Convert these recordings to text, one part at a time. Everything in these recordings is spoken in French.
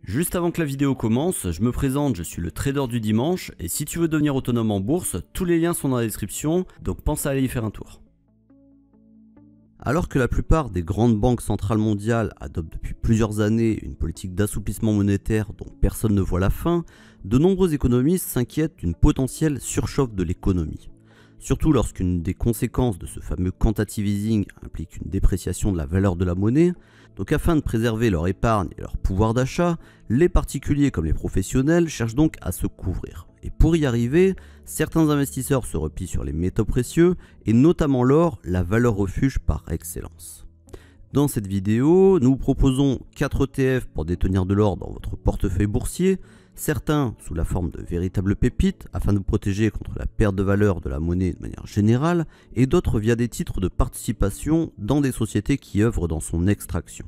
Juste avant que la vidéo commence, je me présente, je suis le trader du dimanche et si tu veux devenir autonome en bourse, tous les liens sont dans la description, donc pense à aller y faire un tour. Alors que la plupart des grandes banques centrales mondiales adoptent depuis plusieurs années une politique d'assouplissement monétaire dont personne ne voit la fin, de nombreux économistes s'inquiètent d'une potentielle surchauffe de l'économie. Surtout lorsqu'une des conséquences de ce fameux quantitative easing implique une dépréciation de la valeur de la monnaie. Donc afin de préserver leur épargne et leur pouvoir d'achat, les particuliers comme les professionnels cherchent donc à se couvrir. Et pour y arriver, certains investisseurs se replient sur les métaux précieux et notamment l'or, la valeur refuge par excellence. Dans cette vidéo, nous vous proposons 4 ETF pour détenir de l'or dans votre portefeuille boursier, certains sous la forme de véritables pépites afin de vous protéger contre la perte de valeur de la monnaie de manière générale, et d'autres via des titres de participation dans des sociétés qui œuvrent dans son extraction.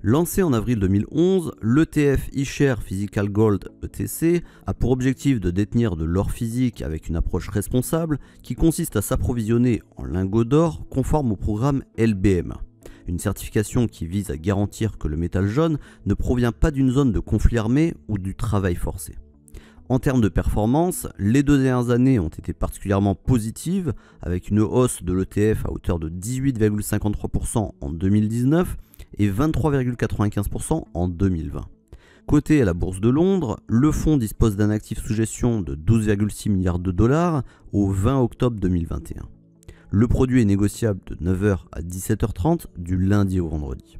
Lancé en avril 2011, l'ETF iShares Physical Gold ETC a pour objectif de détenir de l'or physique avec une approche responsable qui consiste à s'approvisionner en lingots d'or conforme au programme LBMA. Une certification qui vise à garantir que le métal jaune ne provient pas d'une zone de conflit armé ou du travail forcé. En termes de performance, les 2 dernières années ont été particulièrement positives, avec une hausse de l'ETF à hauteur de 18,53% en 2019 et 23,95% en 2020. Coté à la bourse de Londres, le fonds dispose d'un actif sous gestion de 12,6 milliards de dollars au 20 octobre 2021. Le produit est négociable de 9h à 17h30 du lundi au vendredi.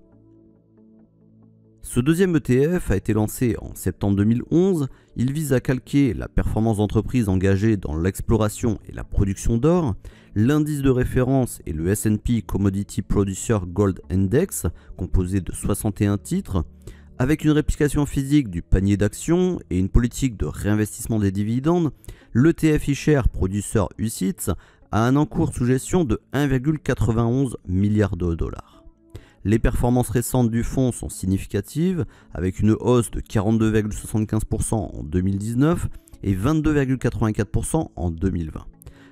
Ce deuxième ETF a été lancé en septembre 2011. Il vise à calquer la performance d'entreprises engagées dans l'exploration et la production d'or. L'indice de référence est le S&P Commodity Producer Gold Index, composé de 61 titres, avec une réplication physique du panier d'actions et une politique de réinvestissement des dividendes. L'ETF iShares Producer UCITS a un encours sous gestion de 1,91 milliard de dollars. Les performances récentes du fonds sont significatives, avec une hausse de 42,75% en 2019 et 22,84% en 2020.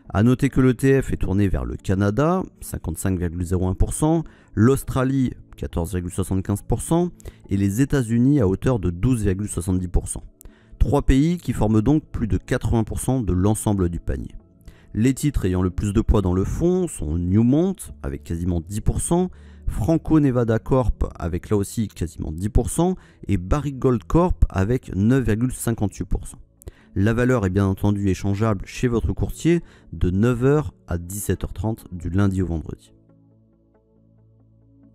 A noter que l'ETF est tourné vers le Canada, 55,01%, l'Australie, 14,75% et les États-Unis à hauteur de 12,70%. 3 pays qui forment donc plus de 80% de l'ensemble du panier. Les titres ayant le plus de poids dans le fonds sont Newmont avec quasiment 10%, Franco-Nevada Corp avec là aussi quasiment 10% et Barrick Gold Corp avec 9,58%. La valeur est bien entendu échangeable chez votre courtier de 9h à 17h30 du lundi au vendredi.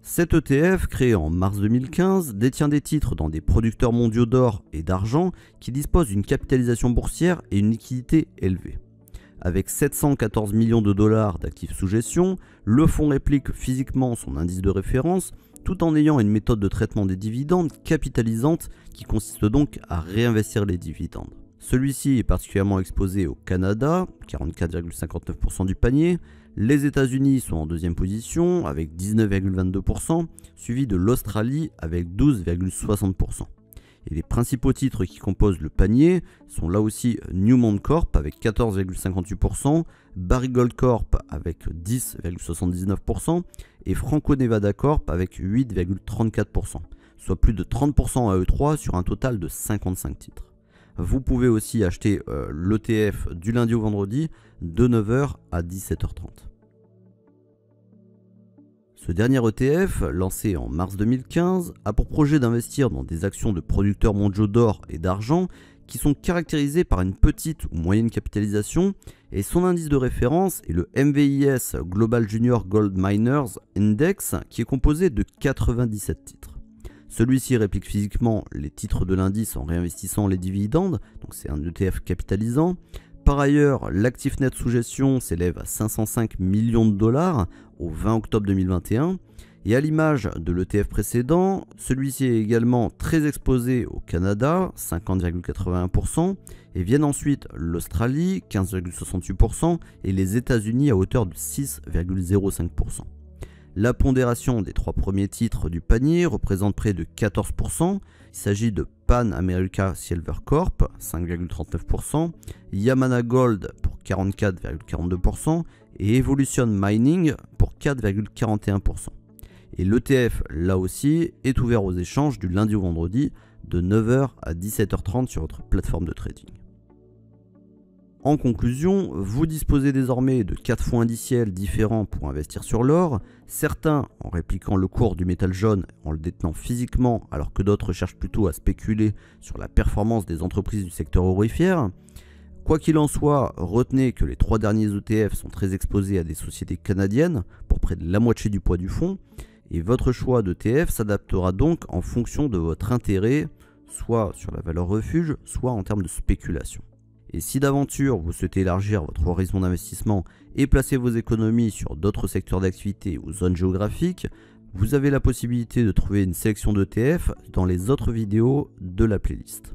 Cet ETF, créé en mars 2015, détient des titres dans des producteurs mondiaux d'or et d'argent qui disposent d'une capitalisation boursière et une liquidité élevée. Avec 714 millions de dollars d'actifs sous gestion, le fonds réplique physiquement son indice de référence tout en ayant une méthode de traitement des dividendes capitalisante qui consiste donc à réinvestir les dividendes. Celui-ci est particulièrement exposé au Canada, 44,59% du panier, les États-Unis sont en deuxième position avec 19,22%, suivi de l'Australie avec 12,60%. Et les principaux titres qui composent le panier sont là aussi Newmont Corp avec 14,58%, Barrick Gold Corp avec 10,79% et Franco-Nevada Corp avec 8,34%, soit plus de 30% à E3 sur un total de 55 titres. Vous pouvez aussi acheter l'ETF du lundi au vendredi de 9h à 17h30. Ce dernier ETF, lancé en mars 2015, a pour projet d'investir dans des actions de producteurs mondiaux d'or et d'argent qui sont caractérisées par une petite ou moyenne capitalisation et son indice de référence est le MVIS Global Junior Gold Miners Index qui est composé de 97 titres. Celui-ci réplique physiquement les titres de l'indice en réinvestissant les dividendes, donc c'est un ETF capitalisant. Par ailleurs, l'actif net sous gestion s'élève à 505 millions de dollars au 20 octobre 2021 et à l'image de l'ETF précédent, celui-ci est également très exposé au Canada, 50,81%, et viennent ensuite l'Australie, 15,68%, et les États-Unis à hauteur de 6,05%. La pondération des 3 premiers titres du panier représente près de 14%. Il s'agit de Pan America Silver Corp, 5,39%, Yamana Gold pour 44,42% et Evolution Mining pour 4,41%. Et l'ETF, là aussi, est ouvert aux échanges du lundi au vendredi de 9 h à 17 h 30 sur votre plateforme de trading. En conclusion, vous disposez désormais de 4 fonds indiciels différents pour investir sur l'or, certains en répliquant le cours du métal jaune en le détenant physiquement alors que d'autres cherchent plutôt à spéculer sur la performance des entreprises du secteur aurifère. Quoi qu'il en soit, retenez que les 3 derniers ETF sont très exposés à des sociétés canadiennes pour près de la moitié du poids du fonds et votre choix d'ETF s'adaptera donc en fonction de votre intérêt, soit sur la valeur refuge, soit en termes de spéculation. Et si d'aventure vous souhaitez élargir votre horizon d'investissement et placer vos économies sur d'autres secteurs d'activité ou zones géographiques, vous avez la possibilité de trouver une sélection d'ETF dans les autres vidéos de la playlist.